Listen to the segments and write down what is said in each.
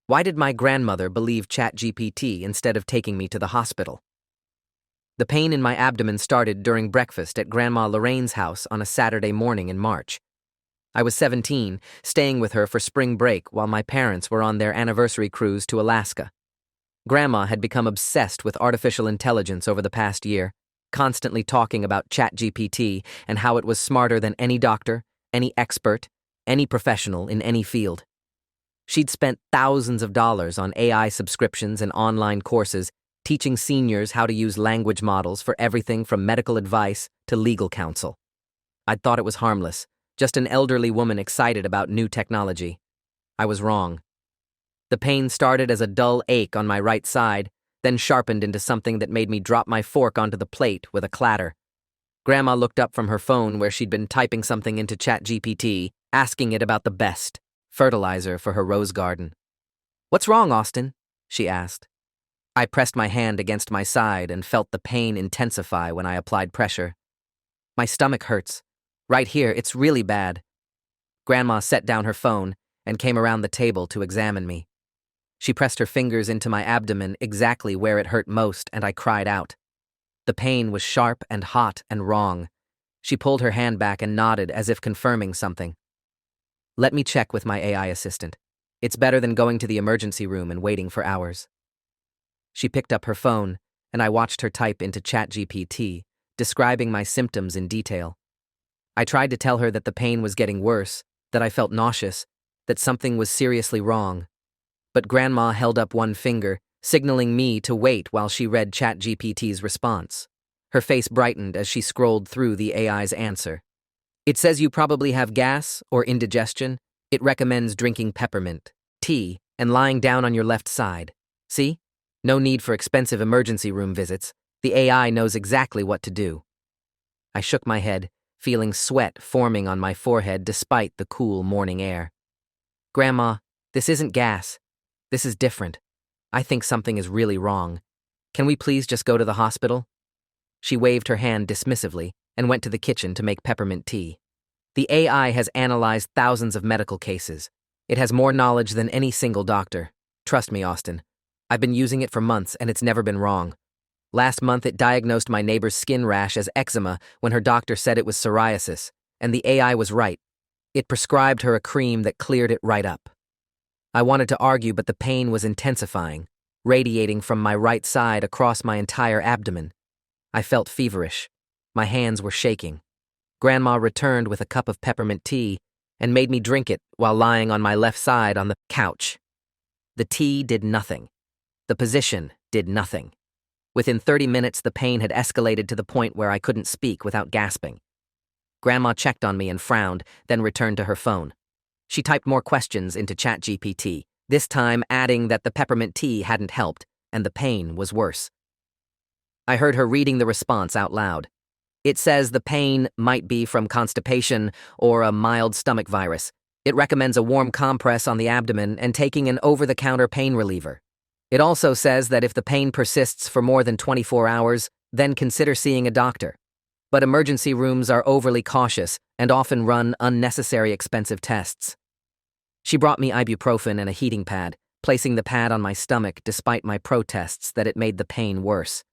Why did my grandmother believe ChatGPT instead of taking me to the hospital? The pain in my abdomen started during breakfast at Grandma Lorraine's house on a Saturday morning in March. I was 17, staying with her for spring break while my parents were on their anniversary cruise to Alaska. Grandma had become obsessed with artificial intelligence over the past year, constantly talking about ChatGPT and how it was smarter than any doctor, any expert, any professional in any field. She'd spent thousands of dollars on AI subscriptions and online courses, teaching seniors how to use language models for everything from medical advice to legal counsel. I'd thought it was harmless, just an elderly woman excited about new technology. I was wrong. The pain started as a dull ache on my right side, then sharpened into something that made me drop my fork onto the plate with a clatter. Grandma looked up from her phone where she'd been typing something into ChatGPT, asking it about the best fertilizer for her rose garden. "What's wrong, Austin?" she asked. I pressed my hand against my side and felt the pain intensify when I applied pressure. "My stomach hurts. Right here, it's really bad." Grandma set down her phone and came around the table to examine me. She pressed her fingers into my abdomen exactly where it hurt most, and I cried out. The pain was sharp and hot and wrong. She pulled her hand back and nodded as if confirming something. "Let me check with my AI assistant. It's better than going to the emergency room and waiting for hours." She picked up her phone, and I watched her type into ChatGPT, describing my symptoms in detail. I tried to tell her that the pain was getting worse, that I felt nauseous, that something was seriously wrong. But Grandma held up one finger, signaling me to wait while she read ChatGPT's response. Her face brightened as she scrolled through the AI's answer. "It says you probably have gas or indigestion. It recommends drinking peppermint tea and lying down on your left side. See? No need for expensive emergency room visits. The AI knows exactly what to do." I shook my head, feeling sweat forming on my forehead despite the cool morning air. "Grandma, this isn't gas. This is different. I think something is really wrong. Can we please just go to the hospital?" She waved her hand dismissively and went to the kitchen to make peppermint tea. The AI has analyzed thousands of medical cases. It has more knowledge than any single doctor. Trust me, Austin. I've been using it for months and it's never been wrong. Last month it diagnosed my neighbor's skin rash as eczema when her doctor said it was psoriasis, and the AI was right. It prescribed her a cream that cleared it right up. I wanted to argue, but the pain was intensifying, radiating from my right side across my entire abdomen. I felt feverish. My hands were shaking. Grandma returned with a cup of peppermint tea and made me drink it while lying on my left side on the couch. The tea did nothing. The position did nothing. Within 30 minutes, the pain had escalated to the point where I couldn't speak without gasping. Grandma checked on me and frowned, then returned to her phone. She typed more questions into ChatGPT, this time adding that the peppermint tea hadn't helped, and the pain was worse. I heard her reading the response out loud. "It says the pain might be from constipation or a mild stomach virus. It recommends a warm compress on the abdomen and taking an over-the-counter pain reliever. It also says that if the pain persists for more than 24 hours, then consider seeing a doctor. But emergency rooms are overly cautious and often run unnecessary expensive tests." She brought me ibuprofen and a heating pad, placing the pad on my stomach despite my protests that it made the pain worse.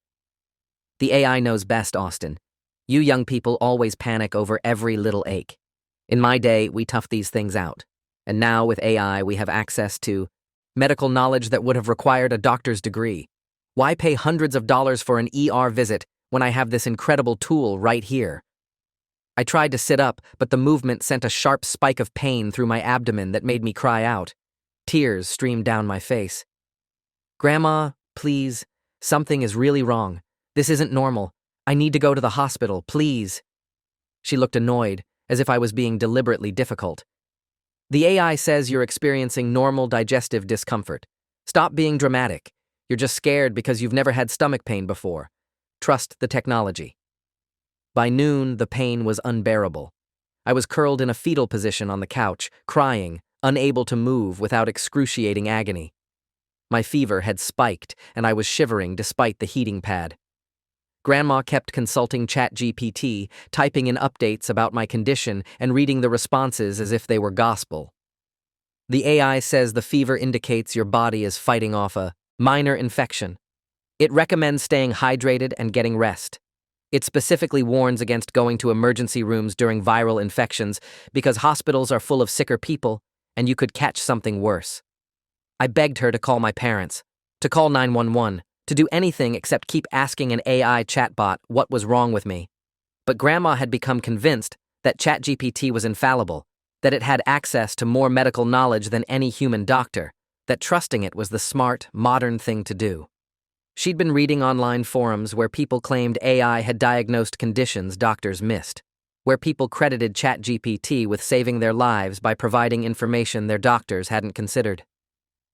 "The AI knows best, Austin. You young people always panic over every little ache. In my day, we toughed these things out. And now with AI, we have access to medical knowledge that would have required a doctor's degree. Why pay hundreds of dollars for an ER visit when I have this incredible tool right here?" I tried to sit up, but the movement sent a sharp spike of pain through my abdomen that made me cry out. Tears streamed down my face. "Grandma, please. Something is really wrong. This isn't normal. I need to go to the hospital, please." She looked annoyed, as if I was being deliberately difficult. "The AI says you're experiencing normal digestive discomfort. Stop being dramatic. You're just scared because you've never had stomach pain before. Trust the technology." By noon, the pain was unbearable. I was curled in a fetal position on the couch, crying, unable to move without excruciating agony. My fever had spiked, and I was shivering despite the heating pad. Grandma kept consulting ChatGPT, typing in updates about my condition and reading the responses as if they were gospel. The AI says the fever indicates your body is fighting off a minor infection. It recommends staying hydrated and getting rest. It specifically warns against going to emergency rooms during viral infections because hospitals are full of sicker people and you could catch something worse. I begged her to call my parents, to call 911, to do anything except keep asking an AI chatbot what was wrong with me. But Grandma had become convinced that ChatGPT was infallible, that it had access to more medical knowledge than any human doctor, that trusting it was the smart, modern thing to do. She'd been reading online forums where people claimed AI had diagnosed conditions doctors missed, where people credited ChatGPT with saving their lives by providing information their doctors hadn't considered.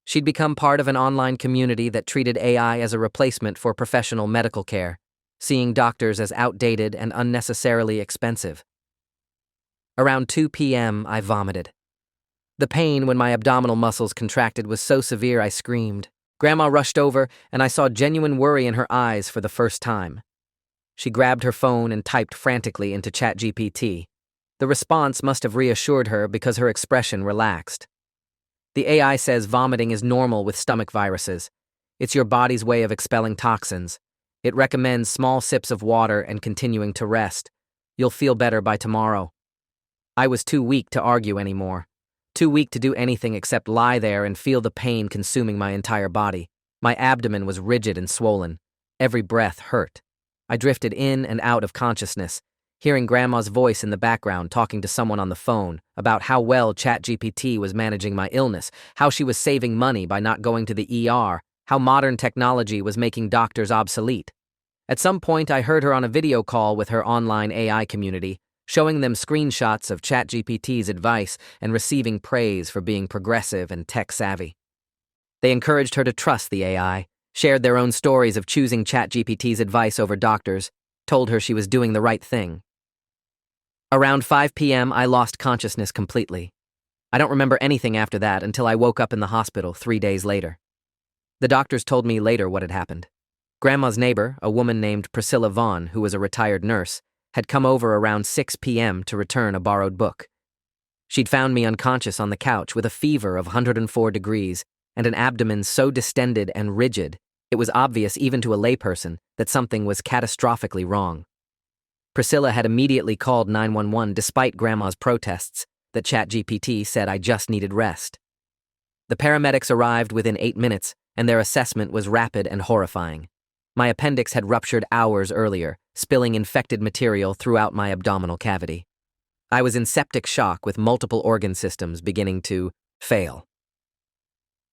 She'd become part of an online community that treated AI as a replacement for professional medical care, seeing doctors as outdated and unnecessarily expensive. Around 2 p.m., I vomited. The pain when my abdominal muscles contracted was so severe I screamed. Grandma rushed over, and I saw genuine worry in her eyes for the first time. She grabbed her phone and typed frantically into ChatGPT. The response must have reassured her because her expression relaxed. The AI says vomiting is normal with stomach viruses. It's your body's way of expelling toxins. It recommends small sips of water and continuing to rest. You'll feel better by tomorrow. I was too weak to argue anymore. Too weak to do anything except lie there and feel the pain consuming my entire body. My abdomen was rigid and swollen. Every breath hurt. I drifted in and out of consciousness, hearing Grandma's voice in the background talking to someone on the phone about how well ChatGPT was managing my illness, how she was saving money by not going to the ER, how modern technology was making doctors obsolete. At some point, I heard her on a video call with her online AI community, showing them screenshots of ChatGPT's advice and receiving praise for being progressive and tech-savvy. They encouraged her to trust the AI, shared their own stories of choosing ChatGPT's advice over doctors, told her she was doing the right thing. Around 5 p.m., I lost consciousness completely. I don't remember anything after that until I woke up in the hospital 3 days later. The doctors told me later what had happened. Grandma's neighbor, a woman named Priscilla Vaughn, who was a retired nurse, had come over around 6 p.m. to return a borrowed book. She'd found me unconscious on the couch with a fever of 104 degrees and an abdomen so distended and rigid it was obvious even to a layperson that something was catastrophically wrong. Priscilla had immediately called 911 despite Grandma's protests that ChatGPT said I just needed rest. The paramedics arrived within 8 minutes, and their assessment was rapid and horrifying. My appendix had ruptured hours earlier, spilling infected material throughout my abdominal cavity. I was in septic shock with multiple organ systems beginning to fail.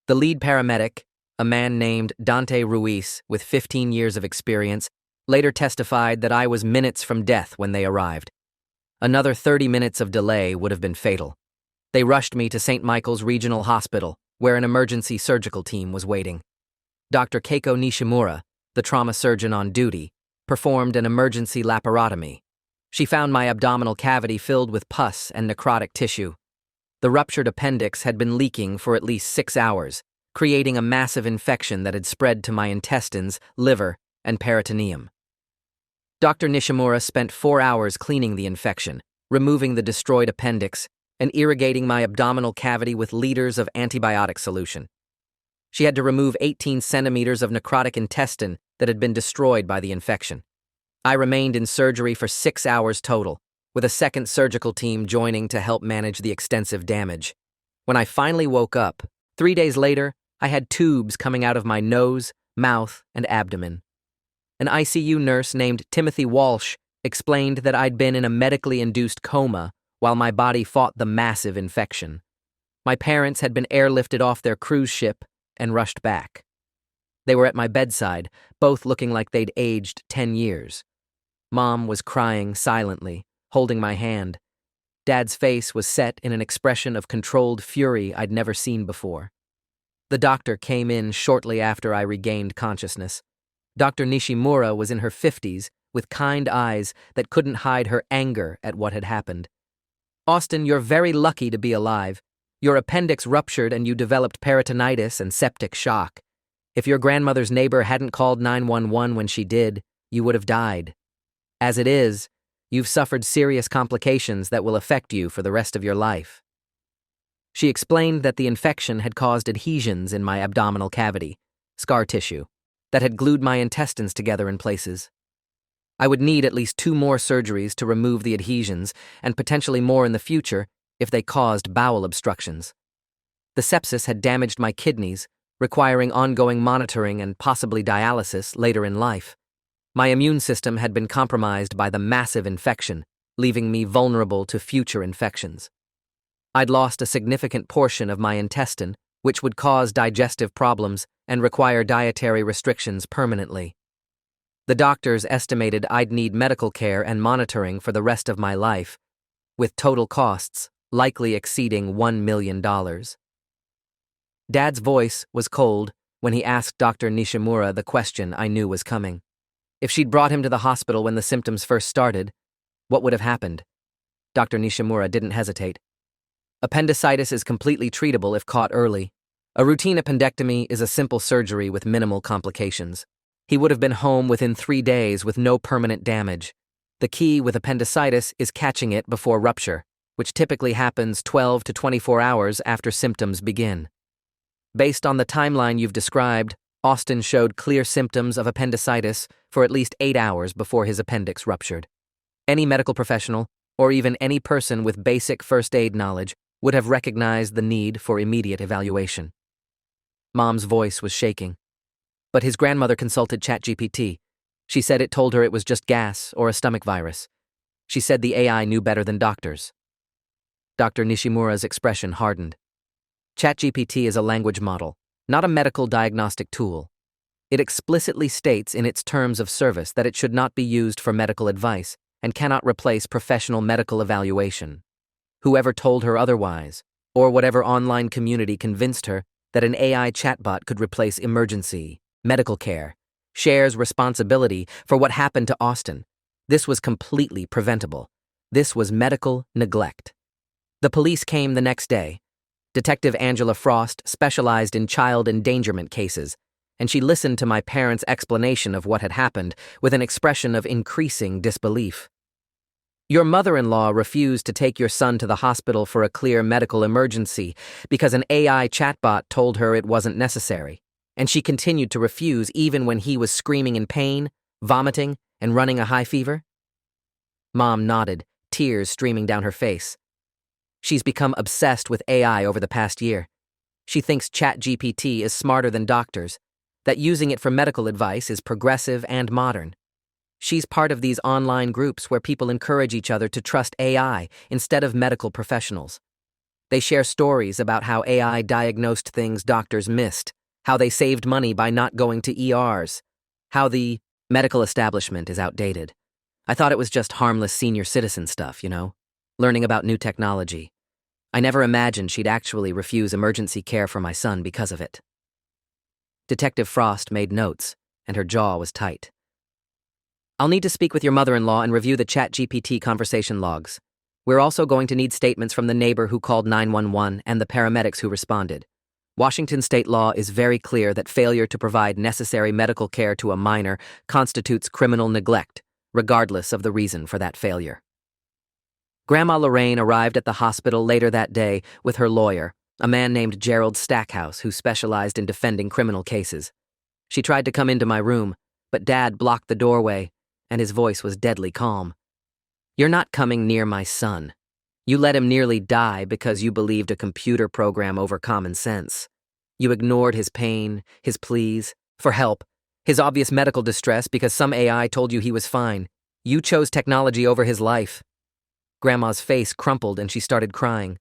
The lead paramedic, a man named Dante Ruiz with 15 years of experience, later testified that I was minutes from death when they arrived. Another 30 minutes of delay would have been fatal. They rushed me to St. Michael's Regional Hospital, where an emergency surgical team was waiting. Dr. Keiko Nishimura, the trauma surgeon on duty, performed an emergency laparotomy. She found my abdominal cavity filled with pus and necrotic tissue. The ruptured appendix had been leaking for at least 6 hours, creating a massive infection that had spread to my intestines, liver, and peritoneum. Dr. Nishimura spent 4 hours cleaning the infection, removing the destroyed appendix, and irrigating my abdominal cavity with liters of antibiotic solution. She had to remove 18 centimeters of necrotic intestine that had been destroyed by the infection. I remained in surgery for 6 hours total, with a second surgical team joining to help manage the extensive damage. When I finally woke up, 3 days later, I had tubes coming out of my nose, mouth, and abdomen. An ICU nurse named Timothy Walsh explained that I'd been in a medically induced coma while my body fought the massive infection. My parents had been airlifted off their cruise ship and rushed back. They were at my bedside, both looking like they'd aged 10 years. Mom was crying silently, holding my hand. Dad's face was set in an expression of controlled fury I'd never seen before. The doctor came in shortly after I regained consciousness. Dr. Nishimura was in her 50s, with kind eyes that couldn't hide her anger at what had happened. "Austin, you're very lucky to be alive. Your appendix ruptured and you developed peritonitis and septic shock. If your grandmother's neighbor hadn't called 911 when she did, you would have died. As it is, you've suffered serious complications that will affect you for the rest of your life." She explained that the infection had caused adhesions in my abdominal cavity, scar tissue, that had glued my intestines together in places. I would need at least 2 more surgeries to remove the adhesions, and potentially more in the future if they caused bowel obstructions. The sepsis had damaged my kidneys, requiring ongoing monitoring and possibly dialysis later in life. My immune system had been compromised by the massive infection, leaving me vulnerable to future infections. I'd lost a significant portion of my intestine, which would cause digestive problems and require dietary restrictions permanently. The doctors estimated I'd need medical care and monitoring for the rest of my life, with total costs likely exceeding $1 million. Dad's voice was cold when he asked Dr. Nishimura the question I knew was coming. If she'd brought him to the hospital when the symptoms first started, what would have happened? Dr. Nishimura didn't hesitate. Appendicitis is completely treatable if caught early. A routine appendectomy is a simple surgery with minimal complications. He would have been home within 3 days with no permanent damage. The key with appendicitis is catching it before rupture, which typically happens 12 to 24 hours after symptoms begin. Based on the timeline you've described, Austin showed clear symptoms of appendicitis for at least 8 hours before his appendix ruptured. Any medical professional, or even any person with basic first aid knowledge, would have recognized the need for immediate evaluation. Mom's voice was shaking. But his grandmother consulted ChatGPT. She said it told her it was just gas or a stomach virus. She said the AI knew better than doctors. Dr. Nishimura's expression hardened. ChatGPT is a language model, not a medical diagnostic tool. It explicitly states in its terms of service that it should not be used for medical advice and cannot replace professional medical evaluation. Whoever told her otherwise, or whatever online community convinced her that an AI chatbot could replace emergency medical care, shares responsibility for what happened to Austin. This was completely preventable. This was medical neglect. The police came the next day. Detective Angela Frost specialized in child endangerment cases, and she listened to my parents' explanation of what had happened with an expression of increasing disbelief. Your mother-in-law refused to take your son to the hospital for a clear medical emergency because an AI chatbot told her it wasn't necessary, and she continued to refuse even when he was screaming in pain, vomiting, and running a high fever? Mom nodded, tears streaming down her face. She's become obsessed with AI over the past year. She thinks ChatGPT is smarter than doctors, that using it for medical advice is progressive and modern. She's part of these online groups where people encourage each other to trust AI instead of medical professionals. They share stories about how AI diagnosed things doctors missed, how they saved money by not going to ERs, how the medical establishment is outdated. I thought it was just harmless senior citizen stuff, learning about new technology. I never imagined she'd actually refuse emergency care for my son because of it. Detective Frost made notes, and her jaw was tight. I'll need to speak with your mother-in-law and review the ChatGPT conversation logs. We're also going to need statements from the neighbor who called 911 and the paramedics who responded. Washington state law is very clear that failure to provide necessary medical care to a minor constitutes criminal neglect, regardless of the reason for that failure. Grandma Lorraine arrived at the hospital later that day with her lawyer, a man named Gerald Stackhouse who specialized in defending criminal cases. She tried to come into my room, but Dad blocked the doorway, and his voice was deadly calm. You're not coming near my son. You let him nearly die because you believed a computer program over common sense. You ignored his pain, his pleas for help, his obvious medical distress because some AI told you he was fine. You chose technology over his life. Grandma's face crumpled and she started crying.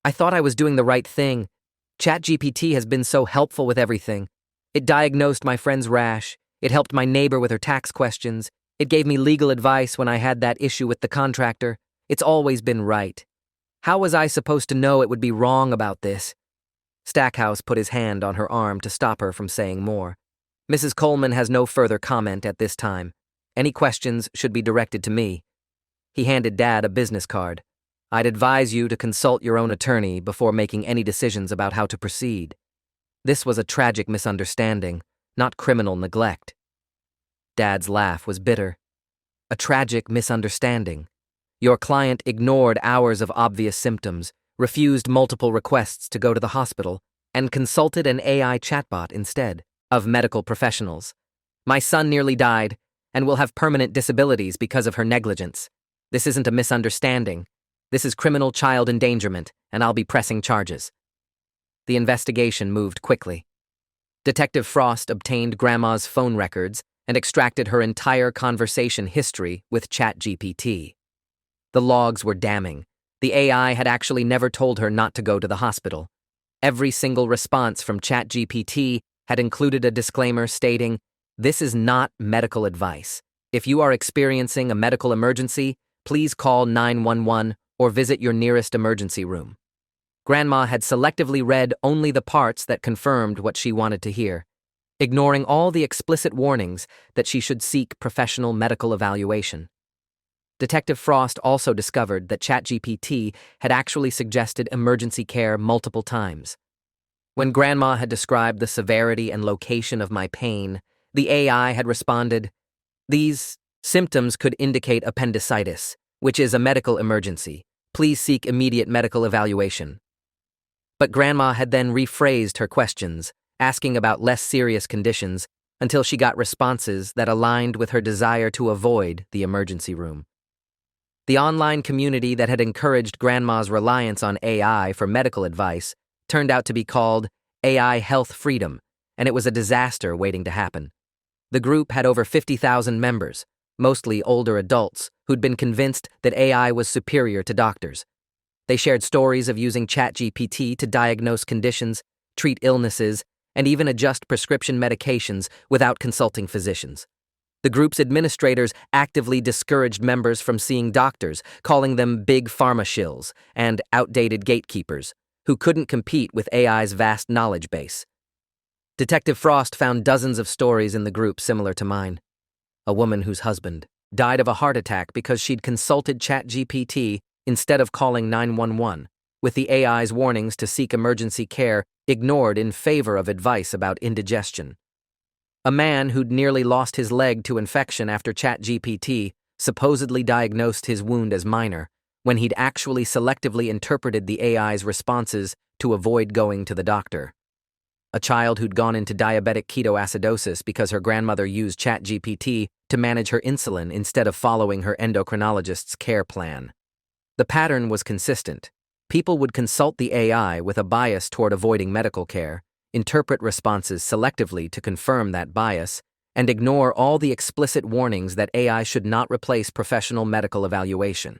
I thought I was doing the right thing. ChatGPT has been so helpful with everything. It diagnosed my friend's rash. It helped my neighbor with her tax questions. It gave me legal advice when I had that issue with the contractor. It's always been right. How was I supposed to know it would be wrong about this? Stackhouse put his hand on her arm to stop her from saying more. Mrs. Coleman has no further comment at this time. Any questions should be directed to me. He handed Dad a business card. I'd advise you to consult your own attorney before making any decisions about how to proceed. This was a tragic misunderstanding, not criminal neglect. Dad's laugh was bitter. A tragic misunderstanding. Your client ignored hours of obvious symptoms, refused multiple requests to go to the hospital, and consulted an AI chatbot instead of medical professionals. My son nearly died and will have permanent disabilities because of her negligence. This isn't a misunderstanding. This is criminal child endangerment, and I'll be pressing charges. The investigation moved quickly. Detective Frost obtained Grandma's phone records and extracted her entire conversation history with ChatGPT. The logs were damning. The AI had actually never told her not to go to the hospital. Every single response from ChatGPT had included a disclaimer stating, "This is not medical advice. If you are experiencing a medical emergency, please call 911 or visit your nearest emergency room." Grandma had selectively read only the parts that confirmed what she wanted to hear, ignoring all the explicit warnings that she should seek professional medical evaluation. Detective Frost also discovered that ChatGPT had actually suggested emergency care multiple times. When Grandma had described the severity and location of my pain, the AI had responded, "These symptoms could indicate appendicitis, which is a medical emergency. Please seek immediate medical evaluation." But Grandma had then rephrased her questions, asking about less serious conditions, until she got responses that aligned with her desire to avoid the emergency room. The online community that had encouraged Grandma's reliance on AI for medical advice turned out to be called AI Health Freedom, and it was a disaster waiting to happen. The group had over 50,000 members, mostly older adults who'd been convinced that AI was superior to doctors. They shared stories of using ChatGPT to diagnose conditions, treat illnesses, and even adjust prescription medications without consulting physicians. The group's administrators actively discouraged members from seeing doctors, calling them big pharma shills and outdated gatekeepers who couldn't compete with AI's vast knowledge base. Detective Frost found dozens of stories in the group similar to mine. A woman whose husband died of a heart attack because she'd consulted ChatGPT instead of calling 911, with the AI's warnings to seek emergency care ignored in favor of advice about indigestion. A man who'd nearly lost his leg to infection after ChatGPT supposedly diagnosed his wound as minor, when he'd actually selectively interpreted the AI's responses to avoid going to the doctor. A child who'd gone into diabetic ketoacidosis because her grandmother used ChatGPT to manage her insulin instead of following her endocrinologist's care plan. The pattern was consistent. People would consult the AI with a bias toward avoiding medical care, interpret responses selectively to confirm that bias, and ignore all the explicit warnings that AI should not replace professional medical evaluation.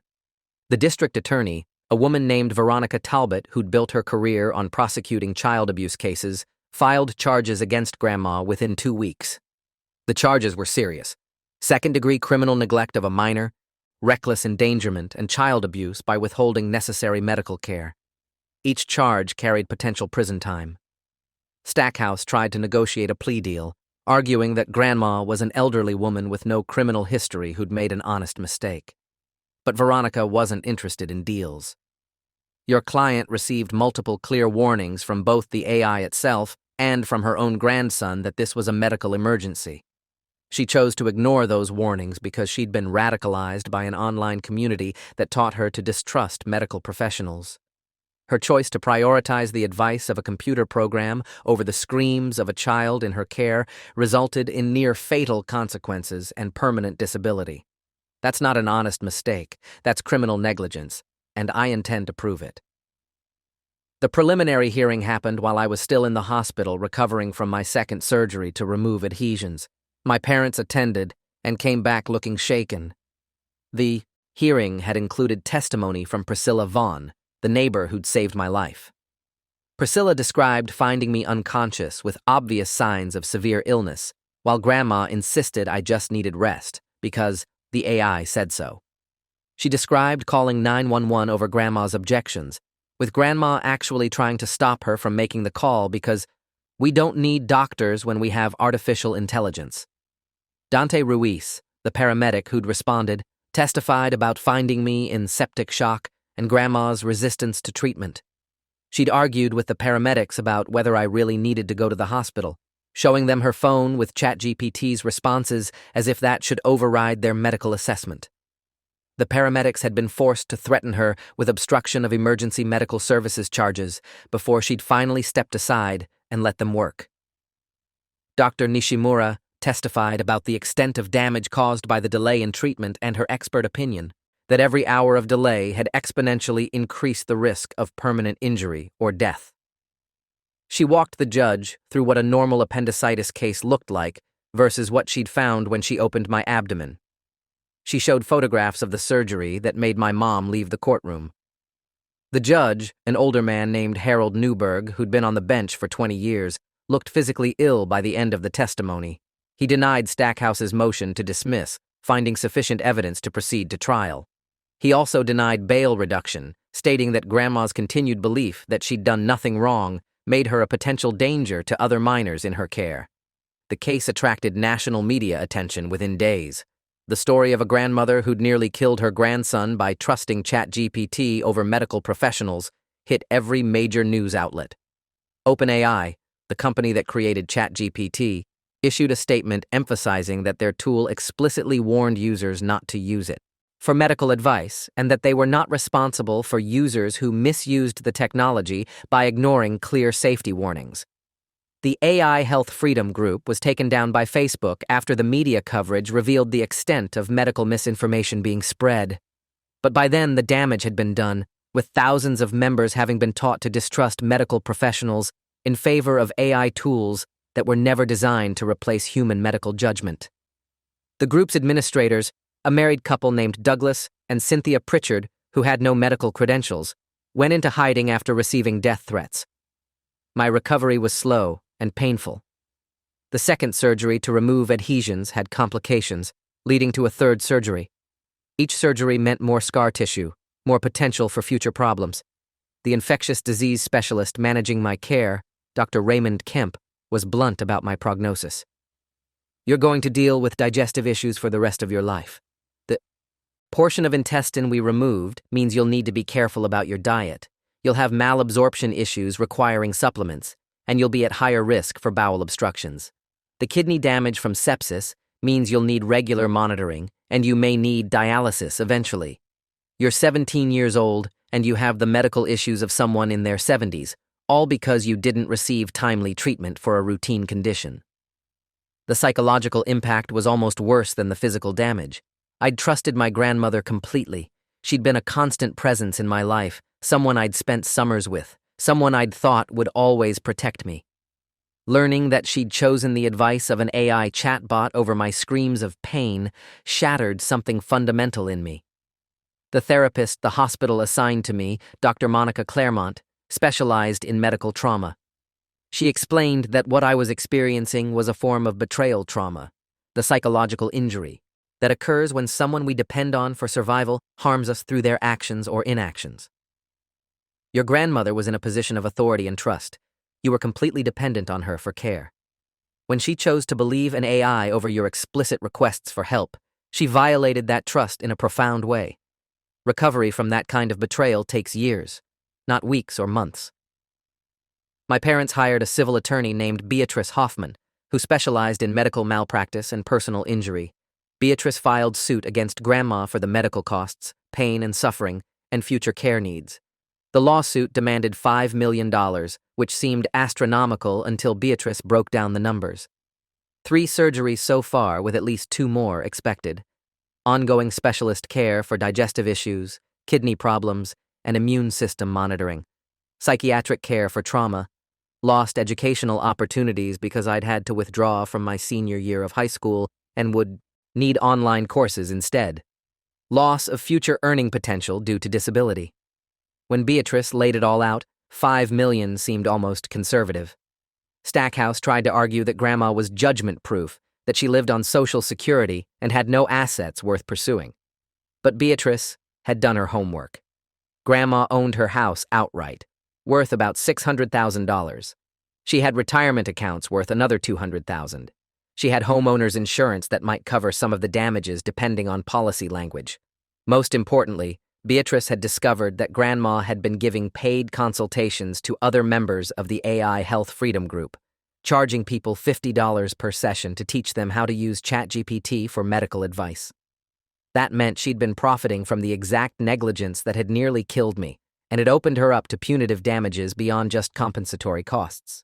The district attorney, a woman named Veronica Talbot who'd built her career on prosecuting child abuse cases, filed charges against Grandma within 2 weeks. The charges were serious: second-degree criminal neglect of a minor, reckless endangerment, and child abuse by withholding necessary medical care. Each charge carried potential prison time. Stackhouse tried to negotiate a plea deal, arguing that Grandma was an elderly woman with no criminal history who'd made an honest mistake. But Veronica wasn't interested in deals. "Your client received multiple clear warnings from both the AI itself and from her own grandson that this was a medical emergency. She chose to ignore those warnings because she'd been radicalized by an online community that taught her to distrust medical professionals. Her choice to prioritize the advice of a computer program over the screams of a child in her care resulted in near-fatal consequences and permanent disability. That's not an honest mistake. That's criminal negligence, and I intend to prove it." The preliminary hearing happened while I was still in the hospital recovering from my second surgery to remove adhesions. My parents attended and came back looking shaken. The hearing had included testimony from Priscilla Vaughn, the neighbor who'd saved my life. Priscilla described finding me unconscious with obvious signs of severe illness, while Grandma insisted I just needed rest because the AI said so. She described calling 911 over Grandma's objections, with Grandma actually trying to stop her from making the call because we don't need doctors when we have artificial intelligence. Dante Ruiz, the paramedic who'd responded, testified about finding me in septic shock and Grandma's resistance to treatment. She'd argued with the paramedics about whether I really needed to go to the hospital, showing them her phone with ChatGPT's responses as if that should override their medical assessment. The paramedics had been forced to threaten her with obstruction of emergency medical services charges before she'd finally stepped aside and let them work. Dr. Nishimura testified about the extent of damage caused by the delay in treatment and her expert opinion that every hour of delay had exponentially increased the risk of permanent injury or death. She walked the judge through what a normal appendicitis case looked like versus what she'd found when she opened my abdomen. She showed photographs of the surgery that made my mom leave the courtroom. The judge, an older man named Harold Newberg, who'd been on the bench for 20 years, looked physically ill by the end of the testimony. He denied Stackhouse's motion to dismiss, finding sufficient evidence to proceed to trial. He also denied bail reduction, stating that Grandma's continued belief that she'd done nothing wrong made her a potential danger to other minors in her care. The case attracted national media attention within days. The story of a grandmother who'd nearly killed her grandson by trusting ChatGPT over medical professionals hit every major news outlet. OpenAI, the company that created ChatGPT, issued a statement emphasizing that their tool explicitly warned users not to use it for medical advice and that they were not responsible for users who misused the technology by ignoring clear safety warnings. The AI Health Freedom Group was taken down by Facebook after the media coverage revealed the extent of medical misinformation being spread. But by then, the damage had been done, with thousands of members having been taught to distrust medical professionals in favor of AI tools that were never designed to replace human medical judgment. The group's administrators, a married couple named Douglas and Cynthia Pritchard, who had no medical credentials, went into hiding after receiving death threats. My recovery was slow and painful. The second surgery to remove adhesions had complications, leading to a third surgery. Each surgery meant more scar tissue, more potential for future problems. The infectious disease specialist managing my care, Dr. Raymond Kemp, was blunt about my prognosis. "You're going to deal with digestive issues for the rest of your life. The portion of intestine we removed means you'll need to be careful about your diet. You'll have malabsorption issues requiring supplements, and you'll be at higher risk for bowel obstructions. The kidney damage from sepsis means you'll need regular monitoring, and you may need dialysis eventually. You're 17 years old, and you have the medical issues of someone in their 70s, all because you didn't receive timely treatment for a routine condition." The psychological impact was almost worse than the physical damage. I'd trusted my grandmother completely. She'd been a constant presence in my life, someone I'd spent summers with, someone I'd thought would always protect me. Learning that she'd chosen the advice of an AI chatbot over my screams of pain shattered something fundamental in me. The therapist the hospital assigned to me, Dr. Monica Claremont, specialized in medical trauma. She explained that what I was experiencing was a form of betrayal trauma, the psychological injury that occurs when someone we depend on for survival harms us through their actions or inactions. Your grandmother was in a position of authority and trust. You were completely dependent on her for care. When she chose to believe an AI over your explicit requests for help, she violated that trust in a profound way. Recovery from that kind of betrayal takes years, not weeks or months. My parents hired a civil attorney named Beatrice Hoffman, who specialized in medical malpractice and personal injury. Beatrice filed suit against Grandma for the medical costs, pain and suffering, and future care needs. The lawsuit demanded $5 million, which seemed astronomical until Beatrice broke down the numbers. 3 surgeries so far, with at least 2 more expected. Ongoing specialist care for digestive issues, kidney problems, and immune system monitoring. Psychiatric care for trauma. Lost educational opportunities because I'd had to withdraw from my senior year of high school and would need online courses instead. Loss of future earning potential due to disability. When Beatrice laid it all out, $5 million seemed almost conservative. Stackhouse tried to argue that Grandma was judgment-proof, that she lived on Social Security and had no assets worth pursuing. But Beatrice had done her homework. Grandma owned her house outright, worth about $600,000. She had retirement accounts worth another $200,000. She had homeowners insurance that might cover some of the damages depending on policy language. Most importantly, Beatrice had discovered that Grandma had been giving paid consultations to other members of the AI Health Freedom Group, charging people $50 per session to teach them how to use ChatGPT for medical advice. That meant she'd been profiting from the exact negligence that had nearly killed me, and it opened her up to punitive damages beyond just compensatory costs.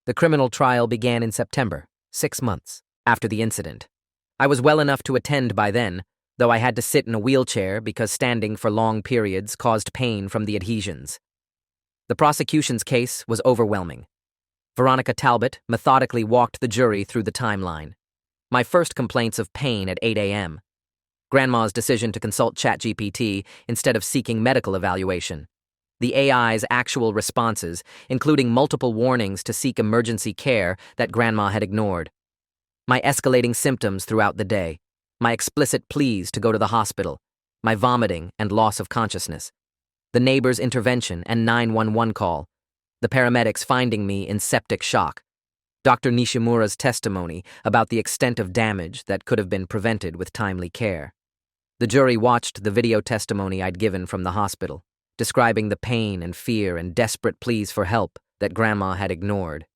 The criminal trial began in September, 6 months after the incident. I was well enough to attend by then, though I had to sit in a wheelchair because standing for long periods caused pain from the adhesions. The prosecution's case was overwhelming. Veronica Talbot methodically walked the jury through the timeline. My first complaints of pain at 8 a.m. Grandma's decision to consult ChatGPT instead of seeking medical evaluation. The AI's actual responses, including multiple warnings to seek emergency care that Grandma had ignored. My escalating symptoms throughout the day. My explicit pleas to go to the hospital. My vomiting and loss of consciousness. The neighbor's intervention and 911 call. The paramedics finding me in septic shock. Dr. Nishimura's testimony about the extent of damage that could have been prevented with timely care. The jury watched the video testimony I'd given from the hospital, describing the pain and fear and desperate pleas for help that Grandma had ignored.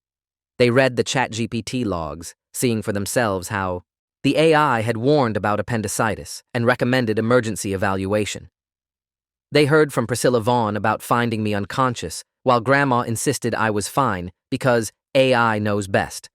They read the ChatGPT logs, seeing for themselves how the AI had warned about appendicitis and recommended emergency evaluation. They heard from Priscilla Vaughn about finding me unconscious, while Grandma insisted I was fine because AI knows best.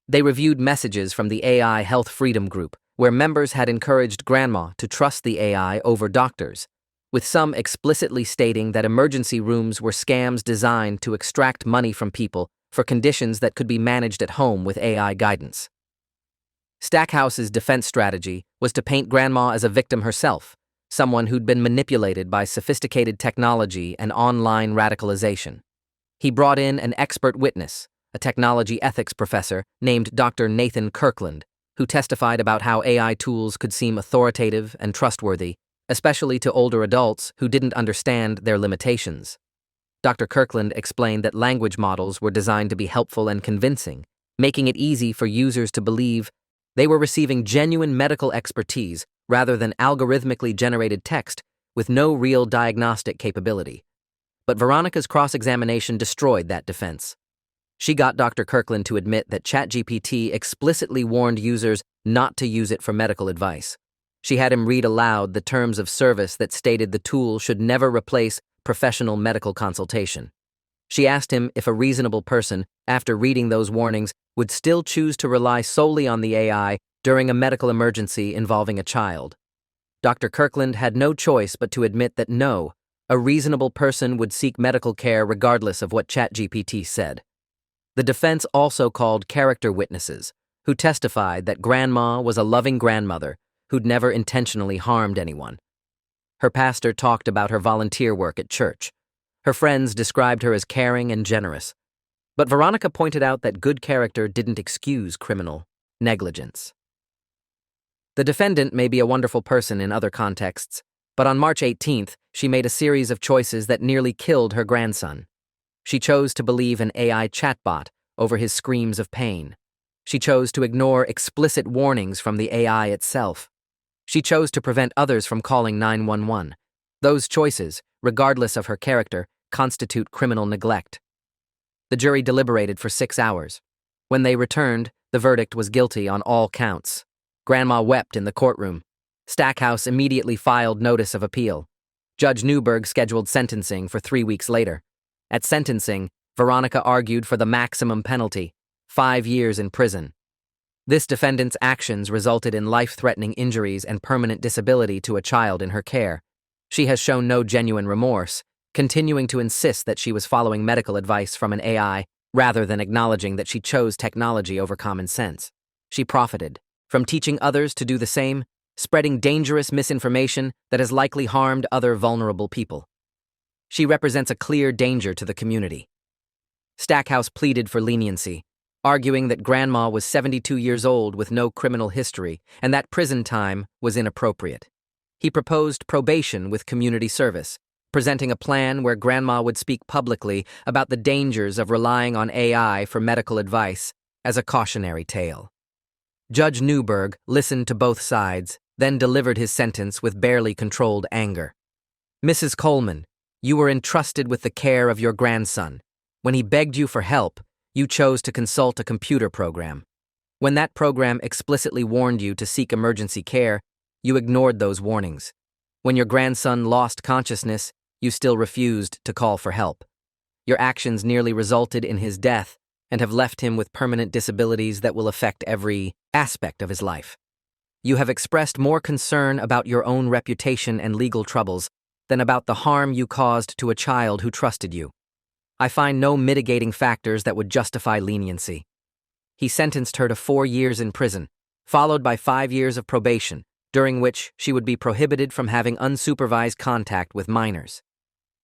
They reviewed messages from the AI Health Freedom Group, where members had encouraged Grandma to trust the AI over doctors, with some explicitly stating that emergency rooms were scams designed to extract money from people for conditions that could be managed at home with AI guidance. Stackhouse's defense strategy was to paint Grandma as a victim herself, someone who'd been manipulated by sophisticated technology and online radicalization. He brought in an expert witness, a technology ethics professor named Dr. Nathan Kirkland, who testified about how AI tools could seem authoritative and trustworthy, especially to older adults who didn't understand their limitations. Dr. Kirkland explained that language models were designed to be helpful and convincing, making it easy for users to believe they were receiving genuine medical expertise rather than algorithmically generated text with no real diagnostic capability. But Veronica's cross-examination destroyed that defense. She got Dr. Kirkland to admit that ChatGPT explicitly warned users not to use it for medical advice. She had him read aloud the terms of service that stated the tool should never replace professional medical consultation. She asked him if a reasonable person, after reading those warnings, would still choose to rely solely on the AI during a medical emergency involving a child. Dr. Kirkland had no choice but to admit that no, a reasonable person would seek medical care regardless of what ChatGPT said. The defense also called character witnesses, who testified that Grandma was a loving grandmother who'd never intentionally harmed anyone. Her pastor talked about her volunteer work at church. Her friends described her as caring and generous. But Veronica pointed out that good character didn't excuse criminal negligence. The defendant may be a wonderful person in other contexts, but on March 18th, she made a series of choices that nearly killed her grandson. She chose to believe an AI chatbot over his screams of pain. She chose to ignore explicit warnings from the AI itself. She chose to prevent others from calling 911. Those choices, regardless of her character, constitute criminal neglect. The jury deliberated for 6 hours. When they returned, the verdict was guilty on all counts. Grandma wept in the courtroom. Stackhouse immediately filed notice of appeal. Judge Newberg scheduled sentencing for 3 weeks later. At sentencing, Veronica argued for the maximum penalty, 5 years in prison. This defendant's actions resulted in life-threatening injuries and permanent disability to a child in her care. She has shown no genuine remorse, continuing to insist that she was following medical advice from an AI rather than acknowledging that she chose technology over common sense. She profited from teaching others to do the same, spreading dangerous misinformation that has likely harmed other vulnerable people. She represents a clear danger to the community. Stackhouse pleaded for leniency, arguing that Grandma was 72 years old with no criminal history and that prison time was inappropriate. He proposed probation with community service, presenting a plan where Grandma would speak publicly about the dangers of relying on AI for medical advice as a cautionary tale. Judge Newberg listened to both sides, then delivered his sentence with barely controlled anger. Mrs. Coleman, you were entrusted with the care of your grandson. When he begged you for help, you chose to consult a computer program. When that program explicitly warned you to seek emergency care, You ignored those warnings. When your grandson lost consciousness, you still refused to call for help. Your actions nearly resulted in his death and have left him with permanent disabilities that will affect every aspect of his life. You have expressed more concern about your own reputation and legal troubles than about the harm you caused to a child who trusted you. I find no mitigating factors that would justify leniency. He sentenced her to 4 years in prison, followed by 5 years of probation, during which she would be prohibited from having unsupervised contact with minors.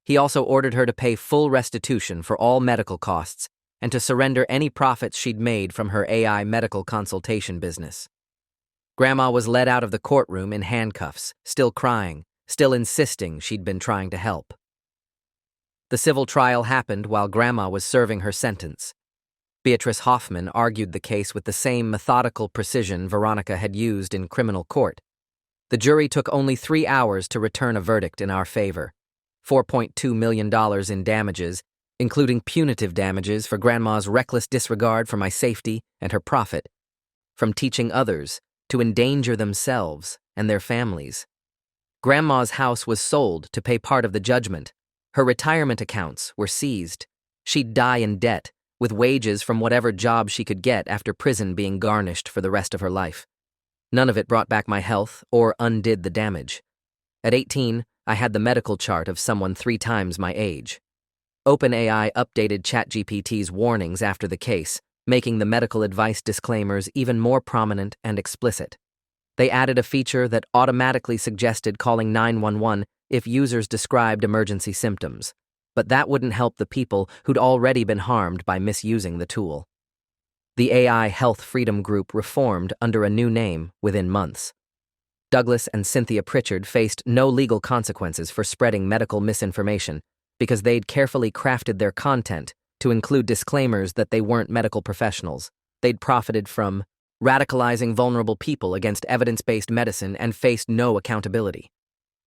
He also ordered her to pay full restitution for all medical costs and to surrender any profits she'd made from her AI medical consultation business. Grandma was led out of the courtroom in handcuffs, still crying, still insisting she'd been trying to help. The civil trial happened while Grandma was serving her sentence. Beatrice Hoffman argued the case with the same methodical precision Veronica had used in criminal court. The jury took only 3 hours to return a verdict in our favor: $4.2 million in damages, including punitive damages for Grandma's reckless disregard for my safety and her profit, from teaching others to endanger themselves and their families. Grandma's house was sold to pay part of the judgment. Her retirement accounts were seized. She'd die in debt, with wages from whatever job she could get after prison being garnished for the rest of her life. None of it brought back my health or undid the damage. At 18, I had the medical chart of someone 3 times my age. OpenAI updated ChatGPT's warnings after the case, making the medical advice disclaimers even more prominent and explicit. They added a feature that automatically suggested calling 911 if users described emergency symptoms, but that wouldn't help the people who'd already been harmed by misusing the tool. The AI Health Freedom Group reformed under a new name within months. Douglas and Cynthia Pritchard faced no legal consequences for spreading medical misinformation because they'd carefully crafted their content to include disclaimers that they weren't medical professionals. They'd profited from radicalizing vulnerable people against evidence-based medicine and faced no accountability.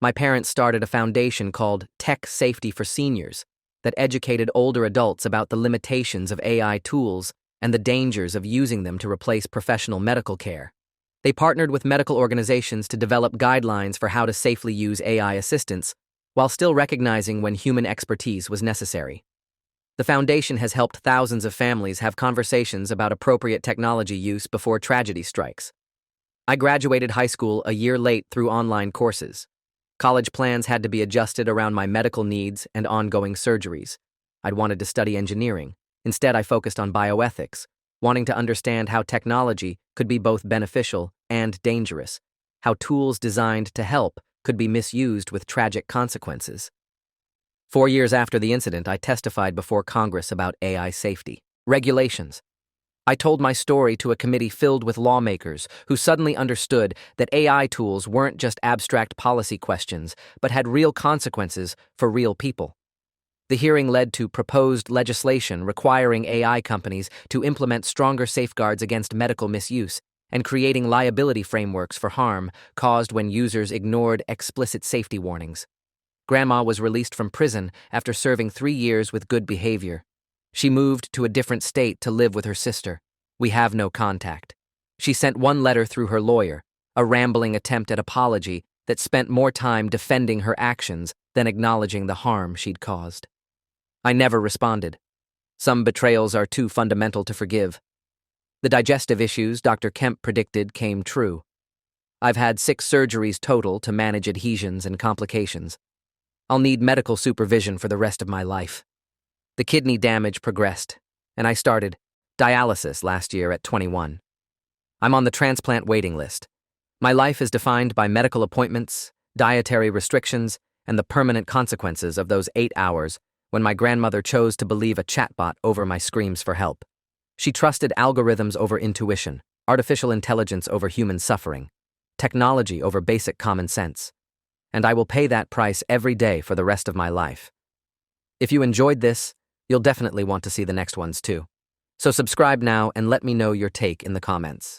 My parents started a foundation called Tech Safety for Seniors that educated older adults about the limitations of AI tools and the dangers of using them to replace professional medical care. They partnered with medical organizations to develop guidelines for how to safely use AI assistants while still recognizing when human expertise was necessary. The foundation has helped thousands of families have conversations about appropriate technology use before tragedy strikes. I graduated high school a year late through online courses. College plans had to be adjusted around my medical needs and ongoing surgeries. I'd wanted to study engineering. Instead, I focused on bioethics, wanting to understand how technology could be both beneficial and dangerous, how tools designed to help could be misused with tragic consequences. 4 years after the incident, I testified before Congress about AI safety regulations. I told my story to a committee filled with lawmakers who suddenly understood that AI tools weren't just abstract policy questions, but had real consequences for real people. The hearing led to proposed legislation requiring AI companies to implement stronger safeguards against medical misuse and creating liability frameworks for harm caused when users ignored explicit safety warnings. Grandma was released from prison after serving 3 years with good behavior. She moved to a different state to live with her sister. We have no contact. She sent one letter through her lawyer, a rambling attempt at apology that spent more time defending her actions than acknowledging the harm she'd caused. I never responded. Some betrayals are too fundamental to forgive. The digestive issues Dr. Kemp predicted came true. I've had 6 surgeries total to manage adhesions and complications. I'll need medical supervision for the rest of my life. The kidney damage progressed, and I started dialysis last year at 21. I'm on the transplant waiting list. My life is defined by medical appointments, dietary restrictions, and the permanent consequences of those 8 hours when my grandmother chose to believe a chatbot over my screams for help. She trusted algorithms over intuition, artificial intelligence over human suffering, technology over basic common sense. And I will pay that price every day for the rest of my life. If you enjoyed this, you'll definitely want to see the next ones too. So subscribe now and let me know your take in the comments.